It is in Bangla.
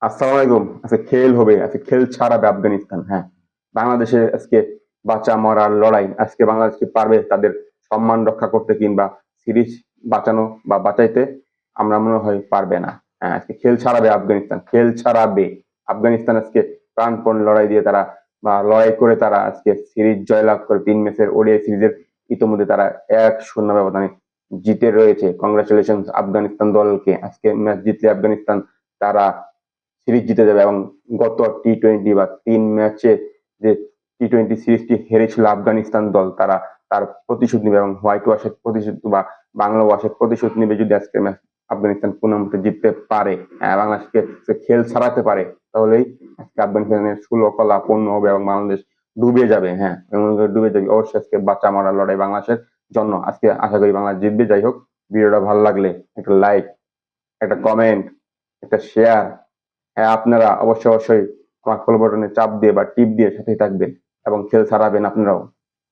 আসসালামু আলাইকুম। আজকে খেল হবে, আজকে খেল ছাড়াবে আফগানিস্তান। হ্যাঁ, বাংলাদেশে আজকে বাঁচা মরার লড়াই। আজকে বাংলাদেশ কি পারবে তাদের সম্মান রক্ষা করতে কিংবা সিরিজ বাঁচানো বা বাঁচাইতে? আমরা মনে হয় পারবে না। হ্যাঁ, আজকে খেল ছাড়াবে আফগানিস্তান, খেল ছাড়াবে আফগানিস্তান। আজকে প্রাণপণ লড়াই দিয়ে তারা বা লড়াই করে তারা আজকে সিরিজ জয়লাভ করে ৩ ম্যাচের ওডিআই সিরিজের ইতোমধ্যে তারা ১-০ ব্যবধানে জিতে রয়েছে। কংগ্রাচুলেশন আফগানিস্তান দলকে। আজকে ম্যাচ জিতলে আফগানিস্তান তারা সিরিজ জিতে যাবে এবং গত টি-টোয়েন্টি বা ৩ ম্যাচে যে টি-টোয়েন্টি সিরিজটি হেরেছিল আফগানিস্তান দল, তারা তার প্রতিশোধ নেবে এবং হোয়াইট ওয়াশের প্রতিশোধ বা বাংলা ওয়াশের প্রতিশোধ নেবে যদি আজকে ম্যাচ আফগানিস্তান পুনমতে জিততে পারে, বাংলাদেশকে খেল ছাড়াতে পারে, তাহলেই আজকে আফগানিস্তানের ষোলকলা পূর্ণ হবে এবং বাংলাদেশ ডুবে যাবে। হ্যাঁ, ডুবে যাবে। অবশ্যই আজকে বাঁচা মরার লড়াই বাংলাদেশের জন্য। আজকে আশা করি বাংলাদেশ জিতবে। যাই হোক, ভিডিওটা ভালো লাগলে একটা লাইক, একটা কমেন্ট, একটা শেয়ার। হ্যাঁ, আপনারা অবশ্যই আমার ফলো বাটনে চাপ দিয়ে বা টিপ দিয়ে সাথে থাকবেন এবং খেল ছাড়াবেন আপনারাও।